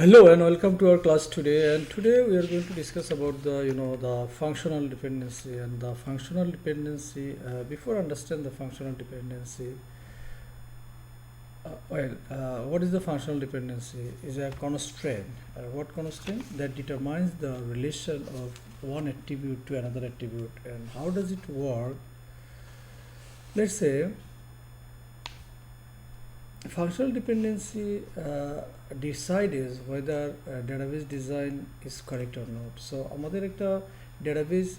Hello and welcome to our class today. And today we are going to discuss about the functional dependency and the functional dependency. Before understand the functional dependency, what is the functional dependency? Is a constraint. What constraint that determines the relation of one attribute to another attribute, and how does it work? Let's say functional dependency decides whether database design is correct or not. So আমাদের একটা database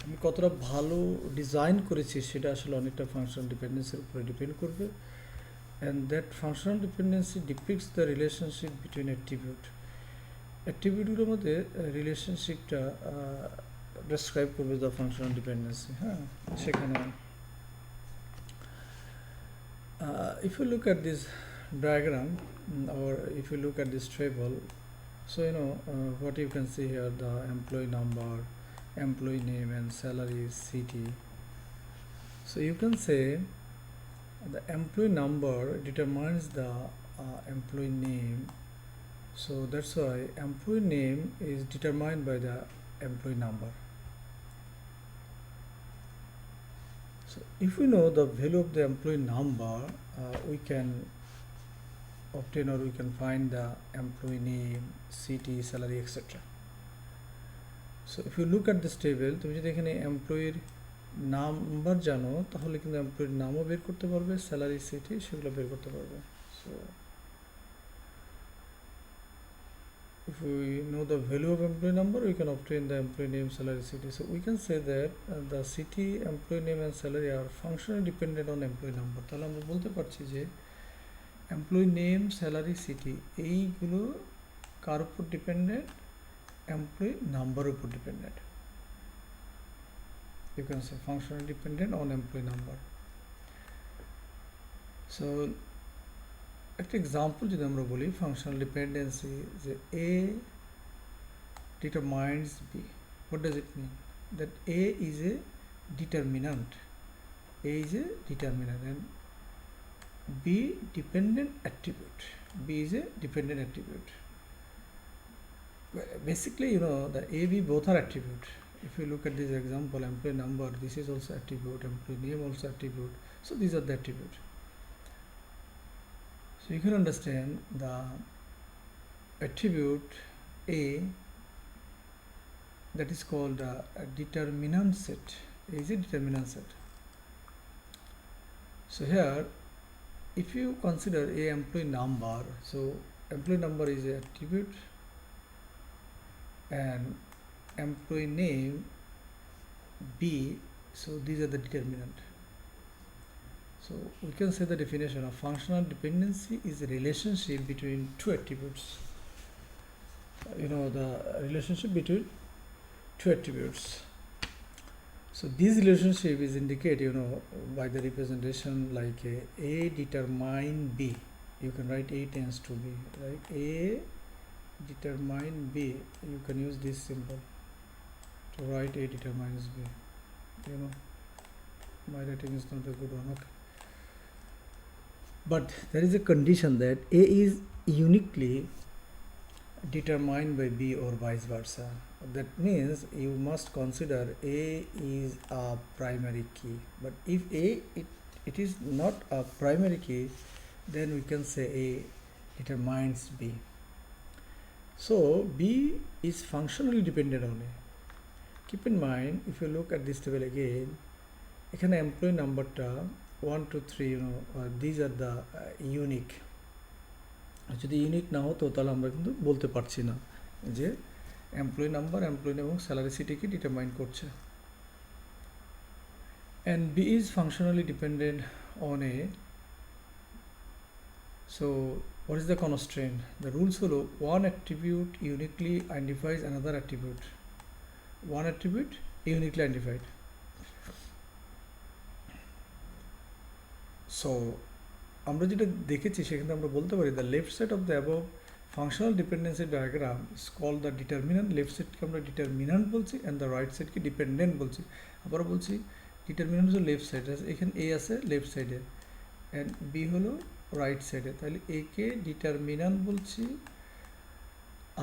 আমি কতটা ভালো design করেছি সেটা আসলে অনেকটা functional ডিপেন্ডেন্সির উপরে ডিপেন্ড করবে, and that functional dependency depicts the relationship between অ্যাট্রিবিউটগুলোর মধ্যে রিলেশনশিপটা ডেসক্রাইব করবে দ্য ফাংশনাল ডিপেন্ডেন্সি। হ্যাঁ, সেখানে if you look at this diagram, or if you look at this table, so what you can see here, the employee number, employee name and salary city. So you can say the employee number determines the employee name, so that's why employee name is determined by the employee number. So if we know the value of the employee number, we can obtain or we can find the employee name, city, salary, etc. So if you look at this table, তুমি যদি এখানে এমপ্লয়ির number জানো তাহলে কিন্তু এমপ্লয়ির নামও বের করতে পারবে, স্যালারি, সিটি সেগুলো বের করতে পারবে। So if we know the value of employee number, we can obtain the employee name, salary, city. So we can say that the city, employee name and salary are functionally dependent on employee number. তাহলে আমরা বলতে পারছি যে employee name, salary, city এইগুলো কার উপর dependent? Employee number উপর dependent. You can say functionally dependent on employee number. So একটা example যদি আমরা বলি ফাংশনাল ডিপেন্ডেন্সি, যে A determines B. What does it mean? That A is a determinant. A is a determinant and B dependent attribute. B is a dependent attribute. Basically, the A, B both are attribute. If you look at this example, employee number, this is also attribute, employee name also attribute. So these are the attribute. So you can understand the attribute A, that is called a determinant set. A is a determinant set. So here, if you consider a employee number, so employee number is a attribute and employee name B, so these are the determinant. So we can say the definition of functional dependency is a relationship between two attributes. The relationship between two attributes. So this relationship is indicated, by the representation like A determine B. You can write A tends to B, like A determine B. You can use this symbol to write A determines B. My writing is not a good one, okay. But there is a condition that A is uniquely determined by B or vice versa. That means you must consider A is a primary key, but if it is not a primary key, then we can say A determines B. So B is functionally dependent on A. Keep in mind, if you look at this table again, এখানে employee numberটা 1 2 3, these are the unique. যদি unique না হতো তাহলে আমরা কিন্তু বলতে পারছি না যে এমপ্লয়ি নাম্বার, এমপ্লয়ি এবং স্যালারি সিটিকে ডিটারমাইন করছে। and B is functionally dependent on A. So what is the constraint? The rules হলো one attribute uniquely identifies another attribute. One attribute uniquely identified. So আমরা যেটা দেখেছি সেখানে আমরা বলতে পারি the left side of the above functional dependency diagram is called the determinant. left side কে আমরা determinant বলছি and the right side K dependent বলছি। আবার বলছি determinant হলো left side, এখানে A আছে left side A and B হলো right সাইডে, তাহলে A কে ডিটারমিন্যান্ট বলছি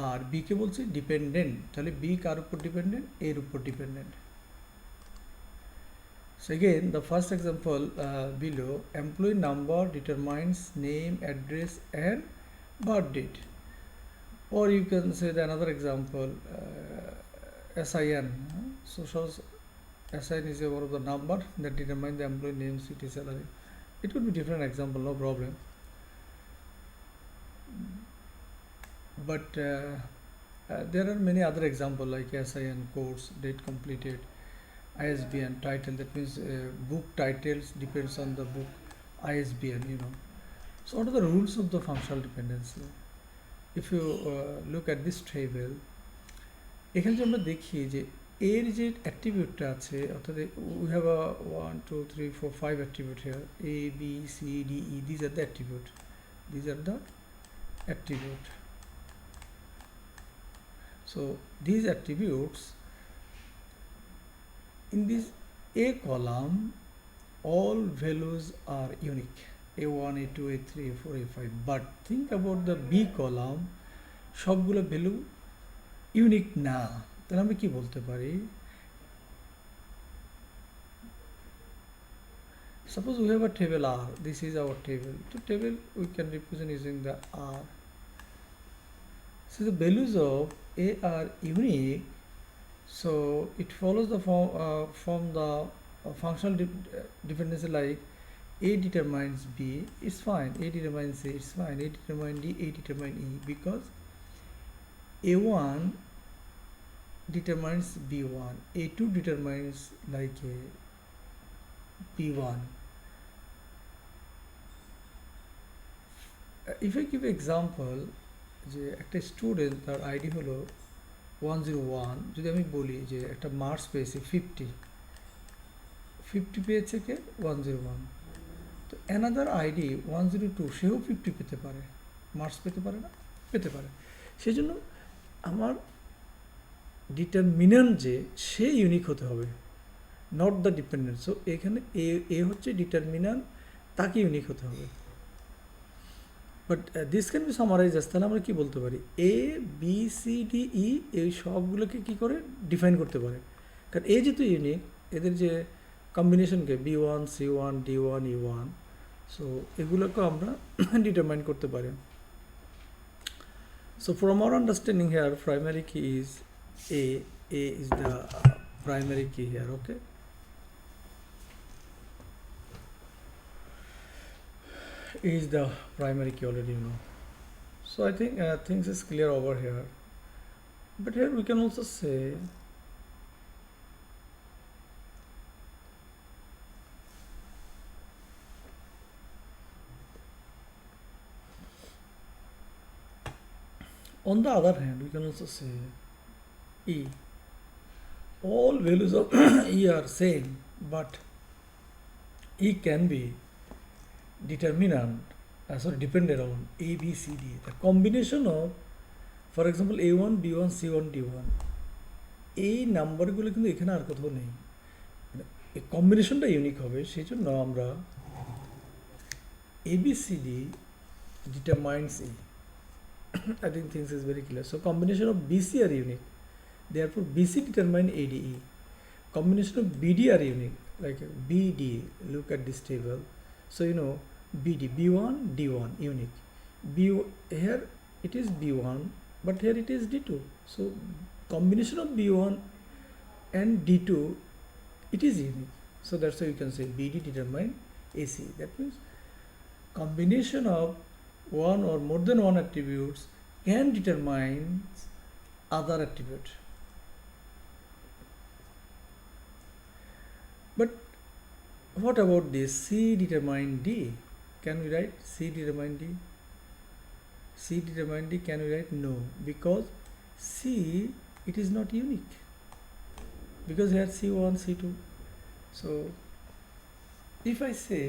আর বি কে বলছি ডিপেন্ডেন্ট, তাহলে বি কার উপর ডিপেন্ডেন্ট, এর উপর dependent. So again, the first example below, employee number determines name, address and birth date. Or you can say the another example, SIN. Social SIN is one of the number that determine the employee name, city, salary. It could be different example, no problem. But there are many other examples like SIN, course, date completed, ISBN, title, that means book titles depends on the book ISBN, you know. So what are the rules of the functional dependency? If you look at this table, এখানে যে আমরা দেখি যে এর যে অ্যাট্রিবিউটটা আছে, অর্থাৎ we have a 1 2 3 4 5 attribute here, A B C D E, these are the attribute, these are the attribute. So these attributes in this A column, all values are unique, A1 A2 A3 A4 A5, but think about the B column, সবগুলো value unique না। তাহলে আমরা কি বলতে পারি, suppose we have a table R, this is our table, the table we can represent using the R. So the values of A are unique, so it follows the from the functional dependency like A determines B, it's fine, A determines C, it's fine, A determines D, A determines E, because A1 determines B1, A2 determines like a B1. If I give example, যে একটা student তার ID হলো 101, যদি আমি বলি যে একটা marks পেয়েছে 50 পেয়েছে কে 101, তো অ্যানাদার আইডি 102 সেও 50 পেতে পারে, মার্কস পেতে পারে না, পেতে পারে। সেই জন্য আমার ডিটারমিন্যান্ট যে সে ইউনিক হতে হবে, নট দ্য ডিপেন্ডেন্ট। সো এখানে এ হচ্ছে ডিটারমিন্যান্ট, তাকে ইউনিক হতে হবে। But this can be summarize as, তাহলে আমরা কী বলতে পারি, A B C D E এই সবগুলোকে কী করে ডিফাইন করতে পারে, কারণ এ যেহেতু ইউনিক, এদের যে কম্বিনেশনকে B1 C1 D1 E1, so এগুলোকে আমরা ডিটারমাইন করতে পারি। So from our understanding here, primary key is A is the primary key here, okay. A is the primary key already, you know. So I think things is clear over here, but here we can also say on the other hand, we can also say E, all values of E are same, but E can be determinant, sorry, dependent on A, B, C, D. The combination of, for example, A1, B1, C1, D1, এই নাম্বারগুলো কিন্তু এখানে আর কোথাও নেই, এই কম্বিনেশনটা unique হবে। সেই জন্য আমরা ABCD determines E. I think things is very clear. So combination of BC are unique, therefore BC determine ADE. Combination of BD are unique, like BD, look at this table. So you know BD, B1, D1 unique, B here it is B1, but here it is D2. So combination of B1 and D2, it is unique. So that's why you can say BD determine AC. That means combination of one or more than one attributes can determine other attribute. But what about this C determine D? Can we write C determine D? C determine D, can we write? No, because C, it is not unique, because here C1 C2. So if I say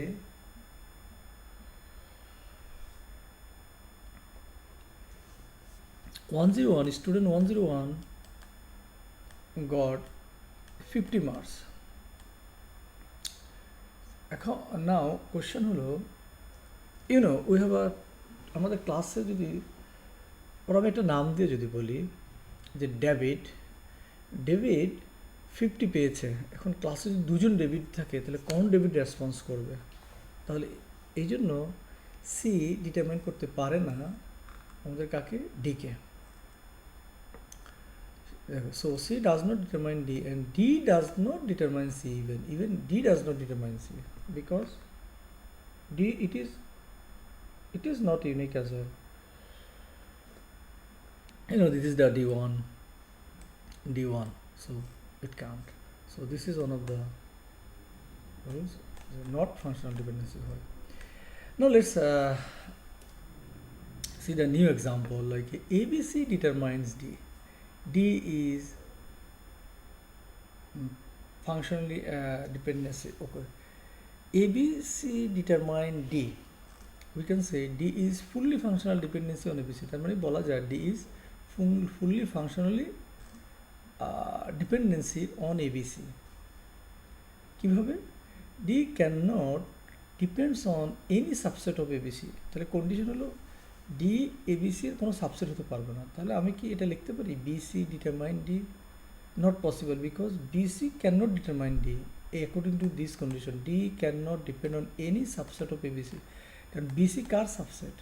student 101 got 50 marks. Now question হলো, you know, we have a আমাদের ক্লাসে যদি ওর আমি একটা নাম দিয়ে যদি বলি যে ডেভিড 50 পেয়েছে, এখন ক্লাসে যদি দুজন ডেভিড থাকে তাহলে কোন ডেভিড রেসপন্স করবে? তাহলে এই জন্য সি ডিটারমাইন করতে পারে না আমাদের কাকে, decay. So C does not determine D and D does not determine C, even D does not determine C because D it is not unique as well. This is the D1, so it can't. So this is one of the rules, not functional dependency. Now let's see the new example, like ABC determines D. D is functionally dependency. Okay, ABC determine D. We can say D is fully functional dependency on ABC. তার মানে বলা যায় D is fully functionally dependency on ABC. কিভাবে? D cannot depends on any subset of ABC. তাহলে condition হলো D ABC এর কোনো subset হতে পারবে না। তাহলে আমি কি এটা লিখতে পারি BC determine D? Not possible because BC cannot determine D. According to this condition, D cannot depend on any subset of ABC. কারণ BC কার সাবসেট?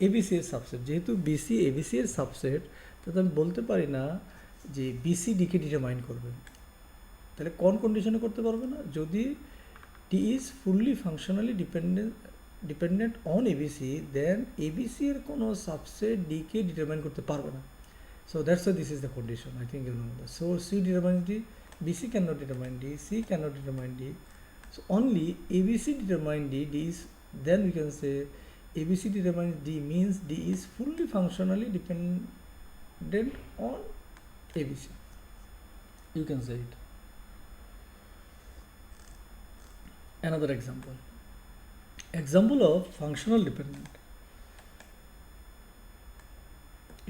ABC এর সাবসেট। যেহেতু BC ABC এর সাবসেট, তাহলে আমি বলতে পারি না যে BC D কে ডিটারমাইন করবে। তাহলে কোন কন্ডিশনে করতে পারবে না? যদি D is fully functionally dependent on ABC, then ABC এর কোনো সাবসেট D কে ডিটারমাইন করতে পারবে না। So that's why this is the condition. I think you know that. So C determines D, BC cannot determine D, C cannot determine D. So only ABC determine D. D is, then we can say ABC determines D means D is fully functionally dependent on ABC. You can say it. Another example. Example of functional dependent.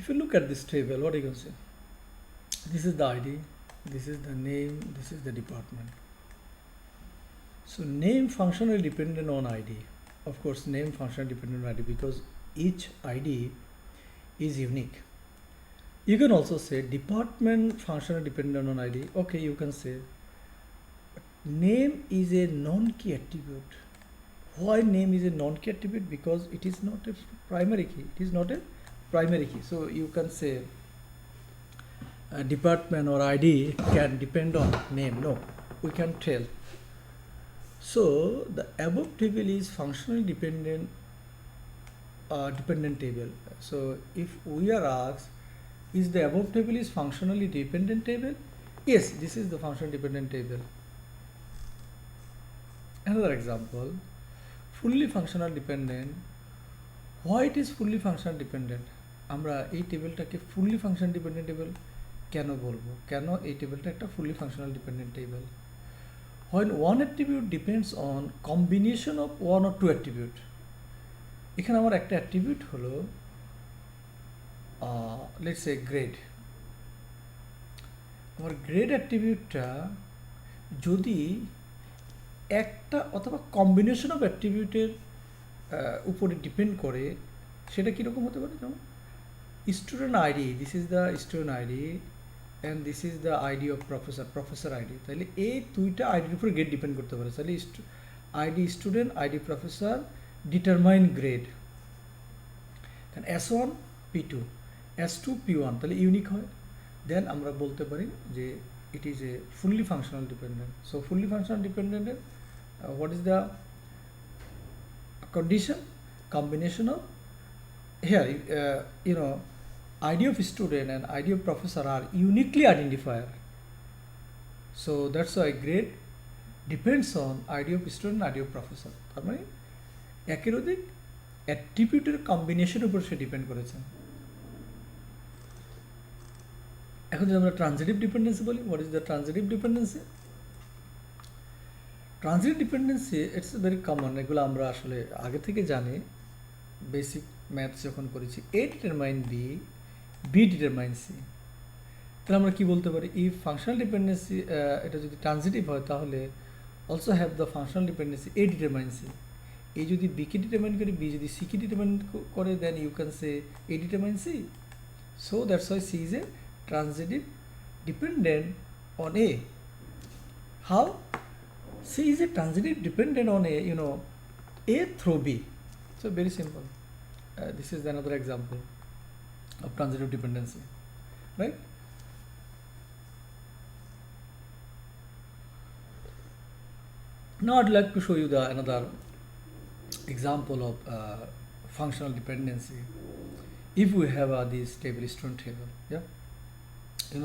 If you look at this table, what you can see? This is the ID, this is the name, this is the department. So name functionally dependent on ID. Of course, name functionally dependent on ID because each ID is unique. You can also say department functionally dependent on ID. Okay, you can say name is a non-key attribute. Why name is a non-key attribute? Because it is not a primary key. It is not a primary key. So you can say a department or ID can depend on name. No, we can tell. So the above table is functionally dependent table. So if we are asked, is the above table is functionally dependent table? Yes, this is the functional dependent table. Another example, fully functional dependent. Why it is fully functional dependent? আমরা এই টেবিলটাকে fully functional dependent table কেন বলবো? কেন এই টেবিলটা একটা fully functional dependent table? When one attribute depends on combination of one or two attribute. এখানে আমার একটা অ্যাট্রিবিউট হলো লেটস সে গ্রেড। আমার গ্রেড অ্যাট্রিবিউটটা যদি একটা অথবা কম্বিনেশন অফ অ্যাট্রিবিউটের উপরে ডিপেন্ড করে, সেটা কীরকম হতে পারে? যেমন student ID, this is the student ID and this is the ID of professor ID. তাহলে এই দুইটা আইডির উপর গ্রেড ডিপেন্ড করতে পারে। তাহলে ID student, ID professor determine grade. কারণ S1 P2, S2 P1 তাহলে ইউনিক হয়। দেন আমরা বলতে পারি যে it is a fully functional dependent. So fully functional dependent, what is the condition? Combination of here ID of student and ID of professor are uniquely identifier. So that's why grade depends on ID of student, ID of professor. তার মানে একের অধিক অ্যাট্রিবিউটের কম্বিনেশনের উপর সে depend করেছে। এখন যদি আমরা ট্রানজিটিভ ডিপেন্ডেন্সি বলি, what is the transitive dependency? Transitive dependency it's very common. এগুলো আমরা আসলে আগে থেকে জানি, বেসিক ম্যাথস যখন করেছি। A determine B, B determine C. তাহলে আমরা কি বলতে পারি? ইফ ফাংশনাল ডিপেন্ডেন্সি এটা যদি ট্রানজিটিভ হয় তাহলে also have the functional dependency A determine C. A যদি বিকে ডিটারমাইন করে, বি যদি সিকে ডিটারমাইন করে, then you can say A determine C. So that's why C is a transitive dependent on A. How? C is a transitive dependent on A, A through B. So very simple. This is another example of transitive dependency, right? Now I'd like to show you another example of functional dependency. If we have this table, student table, yeah,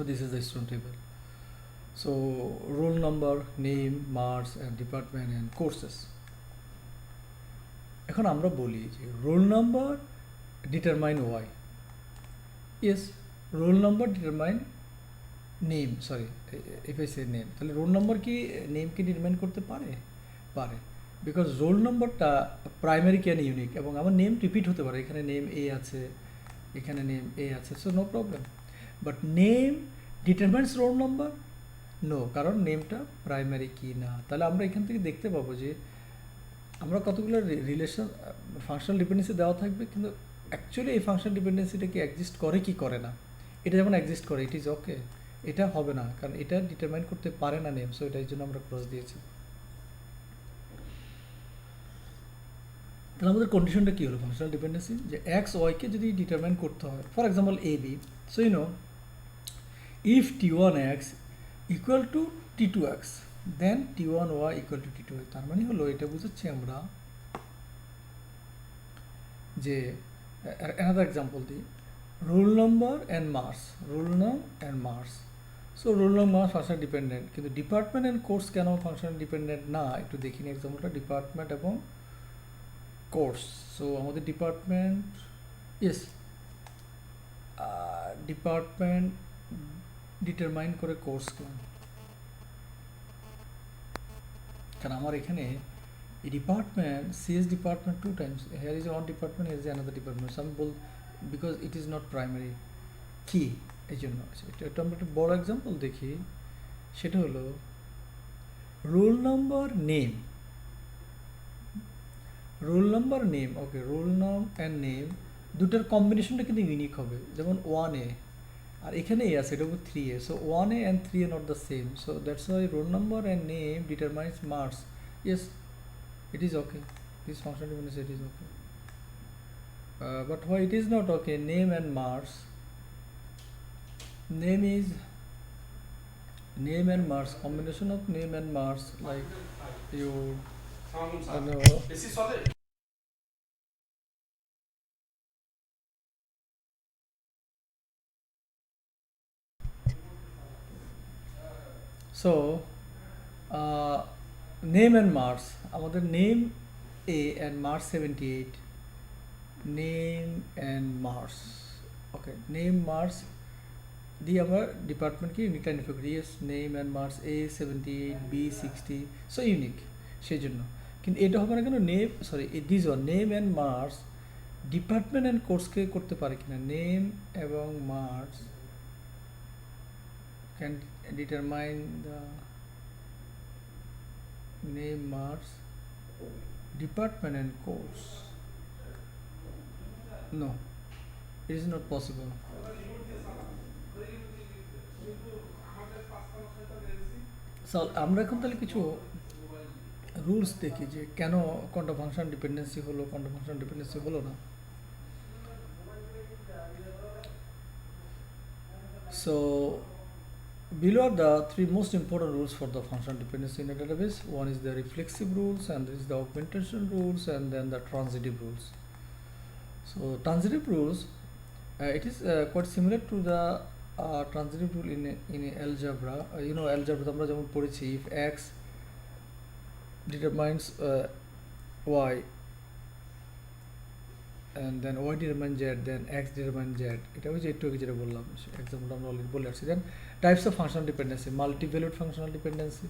this is the student table. So roll number, name, marks, and department and courses. এখন আমরা বলি যে roll number determine y. Yes, roll number determine name. Sorry, if I say name, তাহলে roll number কি name কে determine করতে পারে? পারে, because roll numberটা primary কি ইউনিক এবং আমার নেম রিপিট হতে পারে। এখানে নেম এ আছে, এখানে নেম এ আছে, so no problem. But name determines roll number no, কারণ নেমটা প্রাইমারি কি না। তাহলে আমরা এখান থেকে দেখতে পাবো যে আমরা কতগুলো রিলেশন ফাংশনাল ডিপেন্ডেন্সি দেওয়া থাকবে, কিন্তু অ্যাকচুয়ালি এই ফাংশনাল ডিপেন্ডেন্সিটা কি এক্সিস্ট করে কি করে না। এটা যেমন এক্সিস্ট করে, ইট ইজ ওকে, এটা হবে না কারণ এটা ডিটারমাইন করতে পারে না নেম, সো এটার জন্য আমরা ক্রস দিয়েছি। তাহলে আমাদের কন্ডিশনটা কী হলো ফাংশনাল ডিপেন্ডেন্সি, যে এক্স ওয়াইকে যদি ডিটারমাইন করতে হয়, for example A B, so if t1x equal to t2x then t1y equal to t2y। তার মানে হলো এটা বুঝাচ্ছি আমরা যে another এক্সাম্পল দিই, roll number and marks, roll নাম অ্যান্ড মার্কস। সো রোল নাম মার্কস ফাংশনাল ডিপেন্ডেন্ট, কিন্তু ডিপার্টমেন্ট অ্যান্ড কোর্স কেন ফাংশনাল ডিপেন্ডেন্ট না, একটু দেখিনি এক্সাম্পলটা, ডিপার্টমেন্ট এবং কোর্স। সো আমাদের ডিপার্টমেন্ট, ইয়েস, ডিপার্টমেন্ট ডিটারমাইন করে কোর্সকে, কারণ আমার এখানে এই department CS department two times, here is one department, here is another department, so আমি because it is not primary key, এই জন্য এটা আমরা একটা বড় এক্সাম্পল দেখি। সেটা হলো roll number name, roll number name, okay, roll নাম অ্যান্ড নেম দুটার কম্বিনেশনটা কিন্তু ইউনিক হবে, যেমন 1A আর এখানে এ আছে, এটা হবে 3A, so 1A and 3A not the same, so that's why role number and name determines marks. Yes, it is okay, this function dependency it is okay, but why it is not okay, name and marks, name and marks, combination of name and marks, like you know, so name and marks, আমাদের name A and marks 78, name and marks, okay, name marks দিয়ে আমরা ডিপার্টমেন্টকে unique identify করি। Yes, name and marks A 78, B 60, so unique, সেই জন্য। কিন্তু এটা হবে না কেন, this one name and marks department and কোর্সকে করতে পারে কিনা, নেম এবং marks can determine the name, marks, department and course. No, it is not possible. So আমরা এখন তাহলে কিছু রুলস দেখি যে কেন কোনটা ফাংশন ডিপেন্ডেন্সি হলো, কোনটা ফাংশন ডিপেন্ডেন্সি হলো না। So below are the three most important rules for the functional dependency in a database. One is the reflexive rules, and this is the augmentation rules, and then the transitive rules. So transitive rules, it is quite similar to the transitive rule in algebra. Algebra আমরা যেমন পড়েছি, if x determines y and then y determines z, then x determines z. এটা হচ্ছে একটু আগে যেটা বললাম, এক্সাম্পলটা আমরা অলরেডি বলে আসছি। Then types of functional dependency, multivalued functional dependency,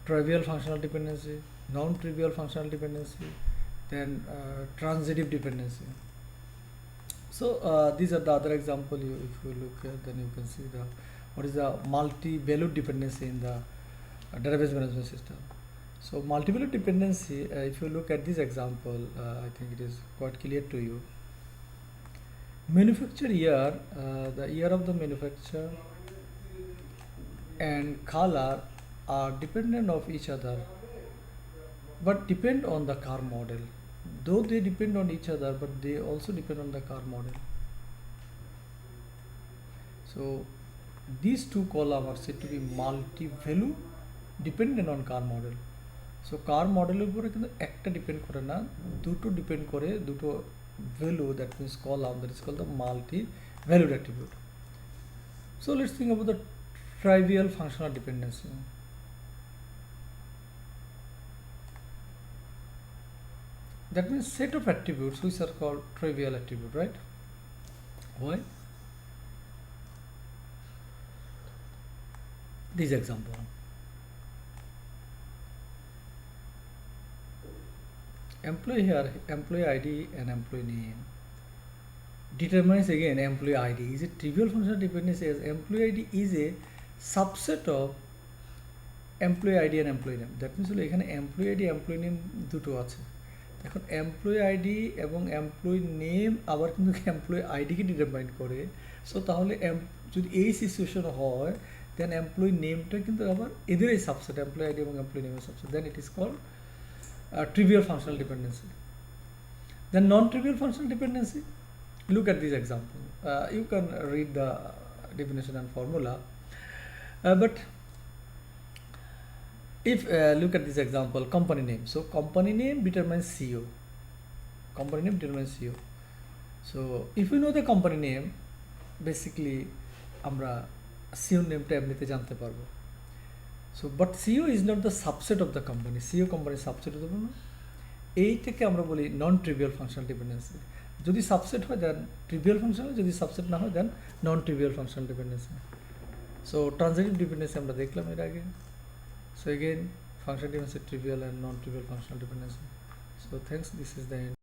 trivial functional dependency, non-trivial functional dependency, then transitive dependency. So these are the other example. If you look here, then you can see what is the multi-valued dependency in the database management system. So multi-valued dependency, if you look at this example, I think it is quite clear to you. Manufacture year, the year of the manufacture and color are dependent of each other but depend on the car model. Though they depend on each other, but they also depend on the car model. So these two columns are said to be multi-value dependent on car model. So car মডেলের উপরে কিন্তু একটা depend করে না, দুটো depend করে, দুটো value, that means column, that is called the multi valued attribute. So let's think about the trivial functional dependency. That means set of attributes which are called trivial attribute, right? Why? This example. Employee here, employee ID and employee name determines again employee ID. Is a trivial functional dependency as employee ID is a subset of employee ID and employee name. That means এখানে employee ID employee name দুটো আছে. এখন employee ID এবং employee name আবার কিন্তু employee ID কে determine করে. So তাহলে যদি এই সিচুয়েশন হয় দেন employee nameটা কিন্তু আবার এদেরই সাবসেট, employee ID এবং employee name এর subset. Then it is called trivial functional dependency. Then non-trivial functional dependency. Look at this example. You can read the definition and formula, but if look at this example, company name. So company name determines CEO. Company name determines CEO. So if we know the company name, basically আমরা CEO nameটা এমনিতে জানতে পারবো. So but CEO is not the subset of the company. CEO company subset হতে পারবো না. এইটাকে আমরা বলি নন ট্রিভিয়াল ফাংশনাল ডিপেন্ডেন্সি. যদি সাবসেট হয় দেন ট্রিভিয়াল ফাংশনাল, যদি সাবসেট না হয় then non trivial functional dependency. So transitive dependency আমরা দেখলাম এর আগে. So again functional dependency, trivial and non trivial functional dependency. So thanks, this is the and.